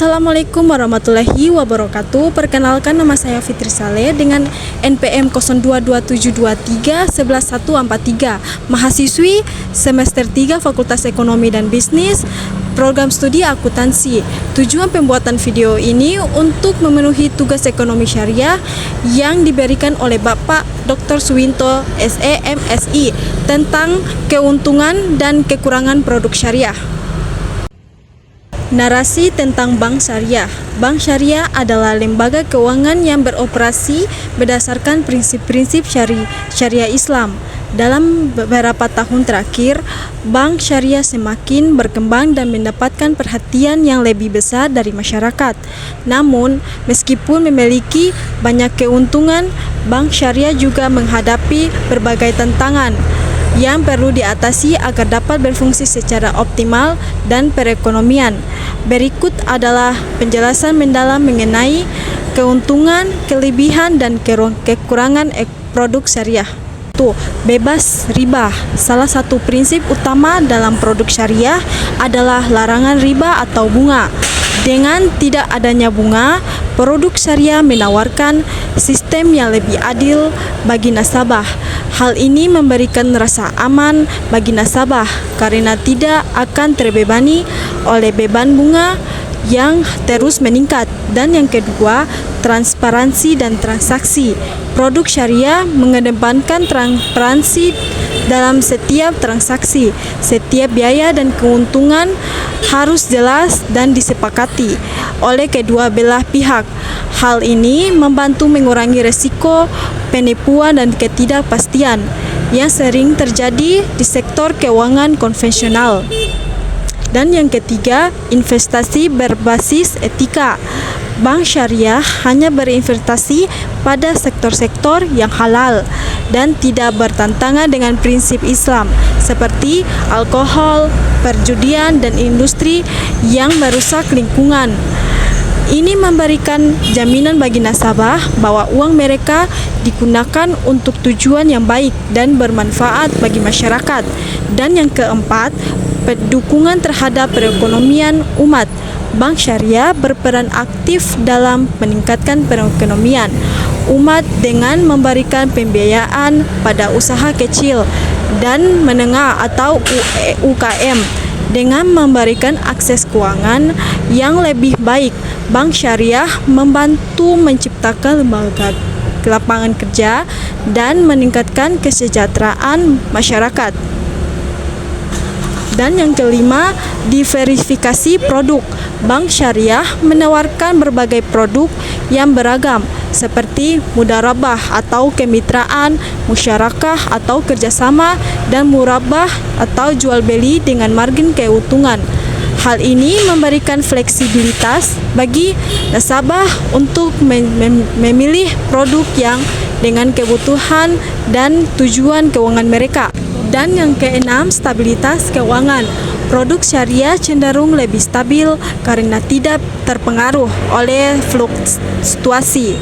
Assalamualaikum warahmatullahi wabarakatuh. Perkenalkan, nama saya Fitri Saleh dengan NPM 022723 11143, mahasiswi semester 3 Fakultas Ekonomi dan Bisnis, program studi akuntansi. Tujuan pembuatan video ini untuk memenuhi tugas ekonomi syariah yang diberikan oleh Bapak Dr. Suwinto SE MSI tentang keuntungan dan kekurangan produk syariah. Narasi tentang Bank Syariah. Bank Syariah adalah lembaga keuangan yang beroperasi berdasarkan prinsip-prinsip syariah Islam. Dalam beberapa tahun terakhir, Bank Syariah semakin berkembang dan mendapatkan perhatian yang lebih besar dari masyarakat. Namun, meskipun memiliki banyak keuntungan, Bank Syariah juga menghadapi berbagai tantangan yang perlu diatasi agar dapat berfungsi secara optimal dan perekonomian. Berikut adalah penjelasan mendalam mengenai keuntungan, kelebihan, dan kekurangan produk syariah. Bebas riba. Salah satu prinsip utama dalam produk syariah adalah larangan riba atau bunga. Dengan tidak adanya bunga, produk syariah menawarkan sistem yang lebih adil bagi nasabah. Hal ini memberikan rasa aman bagi nasabah karena tidak akan terbebani oleh beban bunga yang terus meningkat. Dan yang kedua, transparansi dan transaksi. Produk syariah mengedepankan transparansi dalam setiap transaksi. Setiap biaya dan keuntungan harus jelas dan disepakati oleh kedua belah pihak. Hal ini membantu mengurangi risiko penipuan dan ketidakpastian yang sering terjadi di sektor keuangan konvensional. Dan yang ketiga, investasi berbasis etika. Bank Syariah hanya berinvestasi pada sektor-sektor yang halal dan tidak bertentangan dengan prinsip Islam seperti alkohol, perjudian, dan industri yang merusak lingkungan. Ini memberikan jaminan bagi nasabah bahwa uang mereka digunakan untuk tujuan yang baik dan bermanfaat bagi masyarakat. Dan yang keempat, dukungan terhadap perekonomian umat. Bank Syariah berperan aktif dalam meningkatkan perekonomian umat dengan memberikan pembiayaan pada usaha kecil dan menengah atau UKM. Dengan memberikan akses keuangan yang lebih baik, Bank Syariah membantu menciptakan lembaga lapangan kerja dan meningkatkan kesejahteraan masyarakat. Dan yang kelima, diversifikasi produk. Bank Syariah menawarkan berbagai produk yang beragam seperti mudharabah atau kemitraan, musyarakah atau kerjasama, dan murabah atau jual beli dengan margin keuntungan. Hal ini memberikan fleksibilitas bagi nasabah untuk memilih produk yang dengan kebutuhan dan tujuan keuangan mereka. Dan yang keenam, stabilitas keuangan. Produk syariah cenderung lebih stabil karena tidak terpengaruh oleh fluktuasi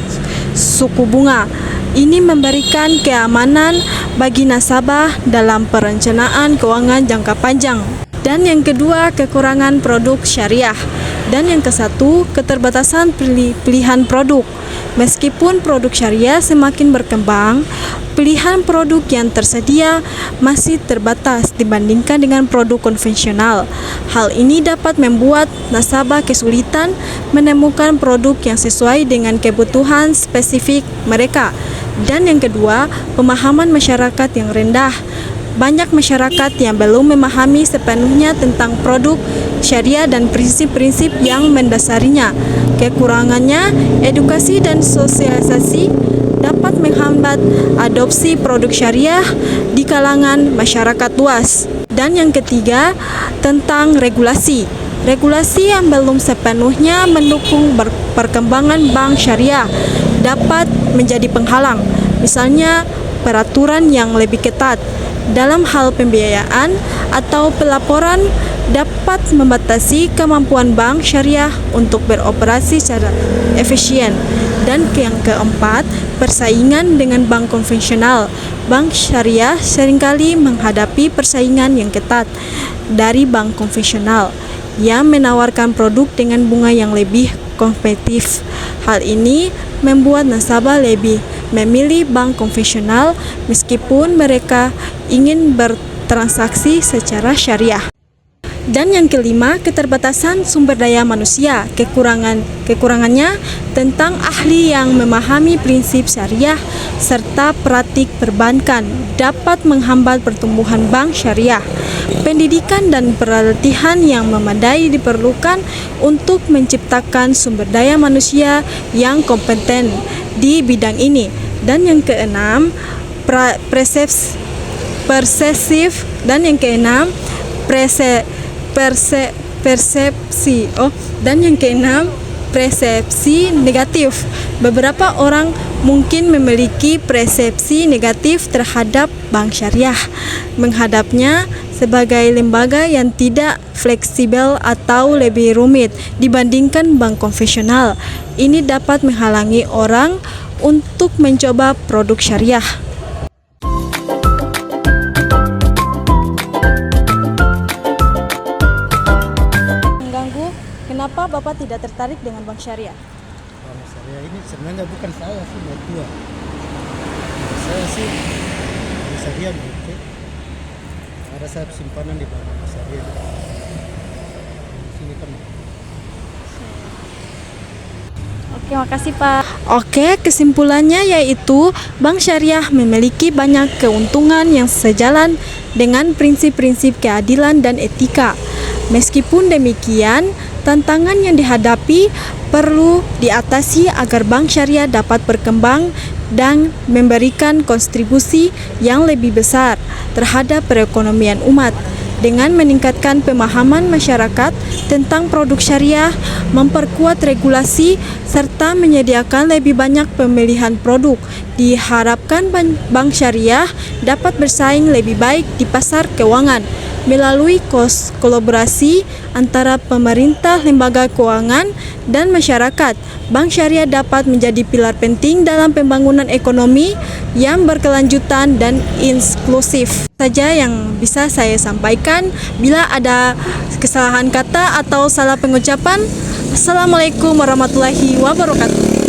suku bunga. Ini memberikan keamanan bagi nasabah dalam perencanaan keuangan jangka panjang. Dan yang kedua, kekurangan produk syariah. Dan yang kesatu, keterbatasan pilihan produk. Meskipun produk syariah semakin berkembang, pilihan produk yang tersedia masih terbatas dibandingkan dengan produk konvensional. Hal ini dapat membuat nasabah kesulitan menemukan produk yang sesuai dengan kebutuhan spesifik mereka. Dan yang kedua, pemahaman masyarakat yang rendah. Banyak masyarakat yang belum memahami sepenuhnya tentang produk syariah dan prinsip-prinsip yang mendasarinya. Kekurangannya, edukasi dan sosialisasi dapat menghambat adopsi produk syariah di kalangan masyarakat luas. Dan yang ketiga, tentang regulasi. Regulasi yang belum sepenuhnya mendukung perkembangan bank syariah dapat menjadi penghalang. Misalnya, peraturan yang lebih ketat dalam hal pembiayaan atau pelaporan dapat membatasi kemampuan bank syariah untuk beroperasi secara efisien. Dan yang keempat, persaingan dengan bank konvensional. Bank syariah seringkali menghadapi persaingan yang ketat dari bank konvensional. yang menawarkan produk dengan bunga yang lebih kompetitif. Hal ini membuat nasabah lebih memilih bank konvensional meskipun mereka ingin bertransaksi secara syariah. Dan yang kelima, keterbatasan sumber daya manusia. Kekurangannya tentang ahli yang memahami prinsip syariah serta praktik perbankan dapat menghambat pertumbuhan bank syariah. Pendidikan dan pelatihan yang memadai diperlukan untuk menciptakan sumber daya manusia yang kompeten di bidang ini. Dan yang keenam, persepsi negatif. Beberapa orang mungkin memiliki persepsi negatif terhadap bank syariah, menghadapnya sebagai lembaga yang tidak fleksibel atau lebih rumit dibandingkan bank konvensional. Ini dapat menghalangi orang untuk mencoba produk syariah. Kenapa Bapak tidak tertarik dengan bank syariah? Bank syariah ini sebenarnya bukan saya sih, mertua. Saya sih bank syariah gitu. Ada saya simpanan di bank syariah. Di sini kan. Oke, makasih Pak. Oke, kesimpulannya yaitu bank syariah memiliki banyak keuntungan yang sejalan dengan prinsip-prinsip keadilan dan etika. Meskipun demikian, tantangan yang dihadapi perlu diatasi agar bank syariah dapat berkembang dan memberikan kontribusi yang lebih besar terhadap perekonomian umat. Dengan meningkatkan pemahaman masyarakat tentang produk syariah, memperkuat regulasi, serta menyediakan lebih banyak pemilihan produk, diharapkan bank syariah dapat bersaing lebih baik di pasar keuangan. Melalui kolaborasi antara pemerintah, lembaga keuangan, dan masyarakat, bank syariah dapat menjadi pilar penting dalam pembangunan ekonomi yang berkelanjutan dan inklusif. Saja yang bisa saya sampaikan. Bila ada kesalahan kata atau salah pengucapan, Assalamualaikum warahmatullahi wabarakatuh.